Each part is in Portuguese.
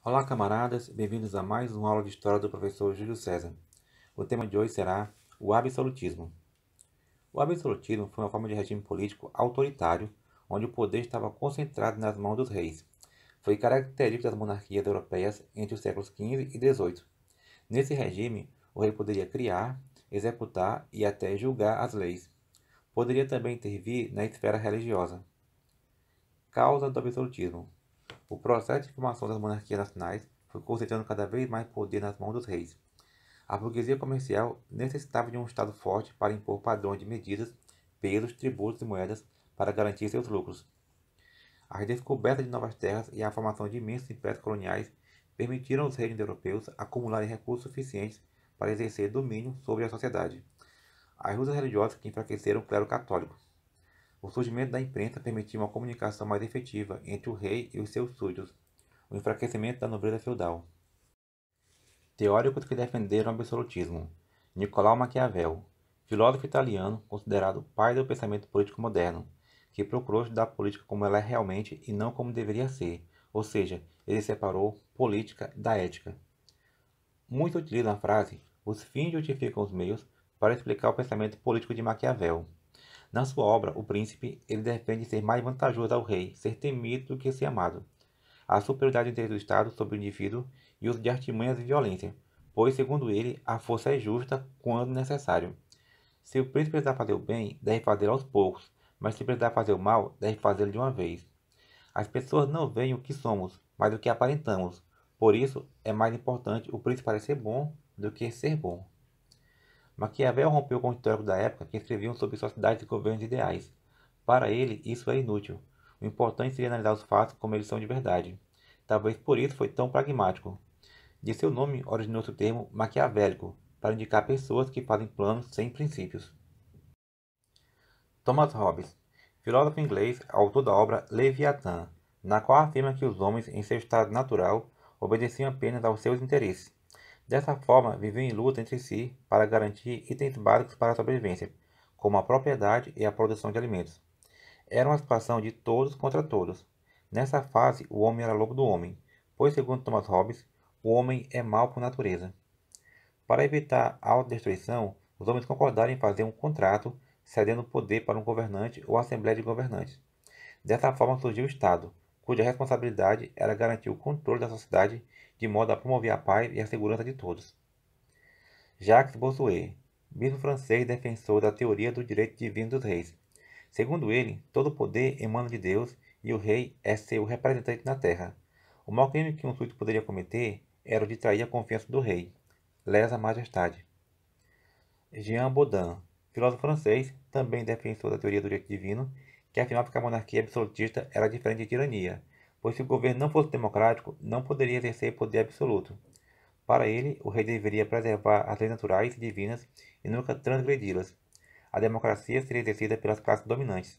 Olá, camaradas, bem-vindos a mais uma aula de História do professor Júlio César. O tema de hoje será o absolutismo. O absolutismo foi uma forma de regime político autoritário, onde o poder estava concentrado nas mãos dos reis. Foi característico das monarquias europeias entre os séculos XV e XVIII. Nesse regime, o rei poderia criar, executar e até julgar as leis. Poderia também intervir na esfera religiosa. Causa do absolutismo. O processo de formação das monarquias nacionais foi concentrando cada vez mais poder nas mãos dos reis. A burguesia comercial necessitava de um Estado forte para impor padrões de medidas, pesos, tributos e moedas para garantir seus lucros. A descoberta de novas terras e a formação de imensos impérios coloniais permitiram aos reinos europeus acumularem recursos suficientes para exercer domínio sobre a sociedade. As lutas religiosas que enfraqueceram o clero católico. O surgimento da imprensa permitiu uma comunicação mais efetiva entre o rei e os seus súditos. O enfraquecimento da nobreza feudal. Teóricos que defenderam o absolutismo. Nicolau Maquiavel, filósofo italiano considerado pai do pensamento político moderno, que procurou estudar a política como ela é realmente e não como deveria ser, ou seja, ele separou política da ética. Muitos utilizam a frase "os fins justificam os meios" para explicar o pensamento político de Maquiavel. Na sua obra, O Príncipe, ele defende ser mais vantajoso ao rei ser temido do que ser amado, a superioridade do interesse do Estado sobre o indivíduo e o uso de artimanhas e violência, pois, segundo ele, a força é justa quando necessário. Se o príncipe precisar fazer o bem, deve fazê-lo aos poucos, mas se precisar fazer o mal, deve fazê-lo de uma vez. As pessoas não veem o que somos, mas o que aparentamos. Por isso, é mais importante o príncipe parecer bom do que ser bom. Maquiavel rompeu com o histórico da época que escreviam sobre sociedades e governos ideais. Para ele, isso era inútil. O importante seria analisar os fatos como eles são de verdade. Talvez por isso foi tão pragmático. De seu nome originou-se o termo maquiavélico, para indicar pessoas que fazem planos sem princípios. Thomas Hobbes, filósofo inglês, autor da obra Leviatã, na qual afirma que os homens, em seu estado natural, obedeciam apenas aos seus interesses. Dessa forma, viviam em luta entre si para garantir itens básicos para a sobrevivência, como a propriedade e a produção de alimentos. Era uma situação de todos contra todos. Nessa fase, o homem era lobo do homem, pois, segundo Thomas Hobbes, o homem é mau por natureza. Para evitar a autodestruição, os homens concordaram em fazer um contrato, cedendo o poder para um governante ou assembleia de governantes. Dessa forma surgiu o Estado, cuja responsabilidade era garantir o controle da sociedade de modo a promover a paz e a segurança de todos. Jacques Bossuet, bispo francês defensor da teoria do direito divino dos reis. Segundo ele, todo poder emana de Deus e o rei é seu representante na terra. O maior crime que um súdito poderia cometer era o de trair a confiança do rei. Lesa majestade. Jean Baudin, filósofo francês, também defensor da teoria do direito divino, que afirmava que a monarquia absolutista era diferente de tirania, pois se o governo não fosse democrático, não poderia exercer poder absoluto. Para ele, o rei deveria preservar as leis naturais e divinas e nunca transgredi-las. A democracia seria exercida pelas classes dominantes.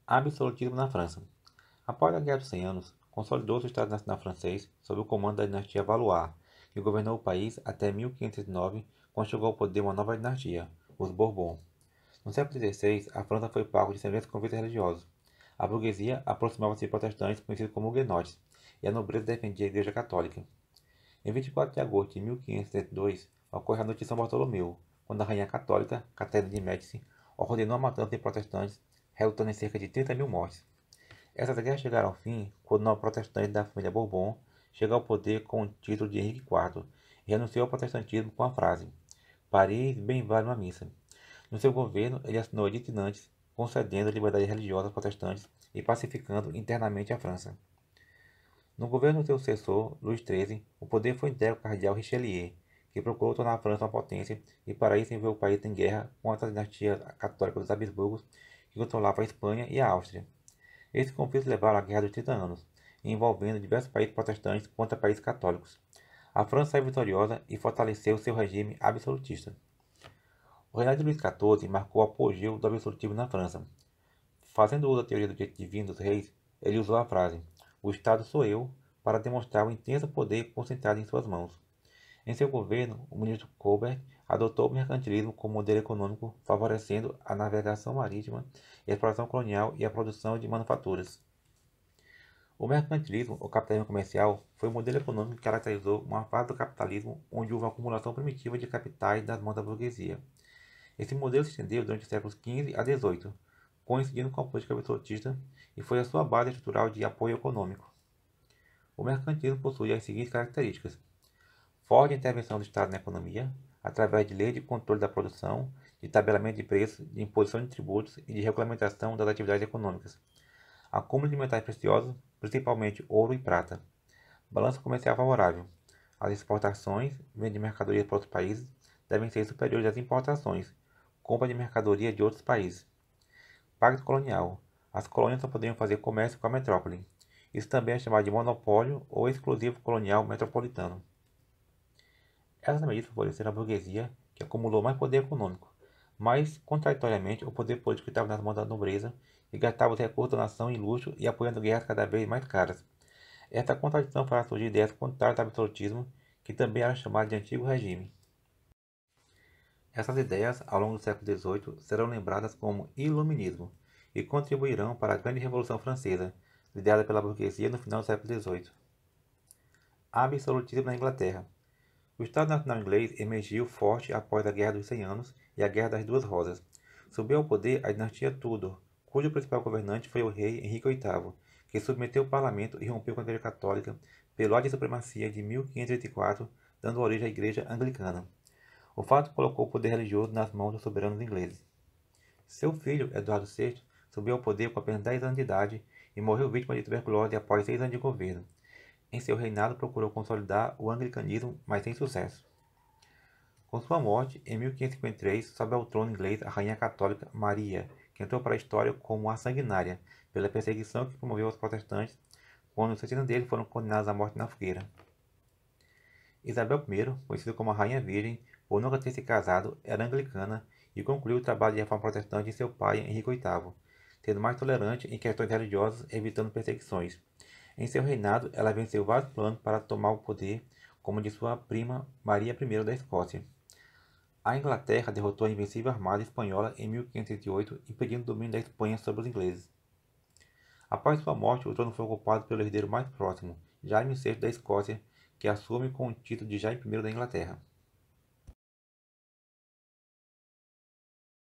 Absolutismo na França. Após a Guerra dos 100 Anos, consolidou-se o Estado Nacional francês sob o comando da dinastia Valois, que governou o país até 1509, quando chegou ao poder uma nova dinastia, os Bourbons. No século XVI, a França foi palco de sangrentos conflitos religiosos. A burguesia aproximava-se de protestantes conhecidos como huguenotes, e a nobreza defendia a Igreja Católica. Em 24 de agosto de 1502, ocorre a Noite de São Bartolomeu, quando a rainha católica, Catarina de Médici, ordenou a matança de protestantes, resultando em cerca de 30.000 mortes. Essas guerras chegaram ao fim quando o nova protestante da família Bourbon chegou ao poder com o título de Henrique IV e renunciou ao protestantismo com a frase "Paris bem vale uma missa". No seu governo, ele assinou Edito de Nantes, concedendo liberdade religiosa aos protestantes e pacificando internamente a França. No governo do seu sucessor, Luís XIII, o poder foi entregue ao cardeal Richelieu, que procurou tornar a França uma potência e para isso enviou o país em guerra contra a dinastia católica dos Habsburgos, que controlava a Espanha e a Áustria. Esses conflitos levaram à Guerra dos 30 Anos, envolvendo diversos países protestantes contra países católicos. A França saiu vitoriosa e fortaleceu seu regime absolutista. O reinado de Luís XIV marcou o apogeu do absolutismo na França. Fazendo uso da teoria do direito divino dos reis, ele usou a frase "O Estado sou eu" para demonstrar o intenso poder concentrado em suas mãos. Em seu governo, o ministro Colbert adotou o mercantilismo como modelo econômico, favorecendo a navegação marítima, a exploração colonial e a produção de manufaturas. O mercantilismo, ou capitalismo comercial, foi o modelo econômico que caracterizou uma fase do capitalismo onde houve uma acumulação primitiva de capitais das mãos da burguesia. Esse modelo se estendeu durante os séculos XV a XVIII, coincidindo com a política absolutista e foi a sua base estrutural de apoio econômico. O mercantilismo possui as seguintes características: forte intervenção do Estado na economia, através de leis de controle da produção, de tabelamento de preços, de imposição de tributos e de regulamentação das atividades econômicas. Acúmulo de metais preciosos, principalmente ouro e prata. Balança comercial favorável. As exportações, venda de mercadorias para outros países, devem ser superiores às importações, compra de mercadoria de outros países. Pacto colonial. As colônias só poderiam fazer comércio com a metrópole. Isso também é chamado de monopólio ou exclusivo colonial metropolitano. Essas medidas favoreceram a burguesia, que acumulou mais poder econômico, mas, contraditoriamente, o poder político estava nas mãos da nobreza, que gastava os recursos da nação em luxo e apoiando guerras cada vez mais caras. Esta contradição fará surgir ideias contrárias ao absolutismo, que também era chamado de antigo regime. Essas ideias, ao longo do século XVIII, serão lembradas como iluminismo e contribuirão para a Grande Revolução Francesa, liderada pela burguesia no final do século XVIII. Absolutismo na Inglaterra. O Estado Nacional Inglês emergiu forte após a Guerra dos 100 Anos e a Guerra das Duas Rosas. Subiu ao poder a dinastia Tudor, cujo principal governante foi o rei Henrique VIII, que submeteu o parlamento e rompeu com a Igreja Católica pelo Ato de Supremacia de 1584, dando origem à Igreja Anglicana. O fato colocou o poder religioso nas mãos dos soberanos ingleses. Seu filho, Eduardo VI, subiu ao poder com apenas 10 anos de idade e morreu vítima de tuberculose após 6 anos de governo. Em seu reinado, procurou consolidar o anglicanismo, mas sem sucesso. Com sua morte, em 1553, sobe ao trono inglês a rainha católica Maria, que entrou para a história como a sanguinária, pela perseguição que promoveu aos protestantes, quando 60 deles foram condenados à morte na fogueira. Isabel I, conhecida como a Rainha Virgem, por nunca ter se casado, era anglicana e concluiu o trabalho de reforma protestante de seu pai, Henrique VIII, sendo mais tolerante em questões religiosas, evitando perseguições. Em seu reinado, ela venceu vários planos para tomar o poder, como de sua prima Maria I da Escócia. A Inglaterra derrotou a invencível armada espanhola em 1508, impedindo o domínio da Espanha sobre os ingleses. Após sua morte, o trono foi ocupado pelo herdeiro mais próximo, Jaime VI da Escócia, que assume com o título de Jaime I da Inglaterra.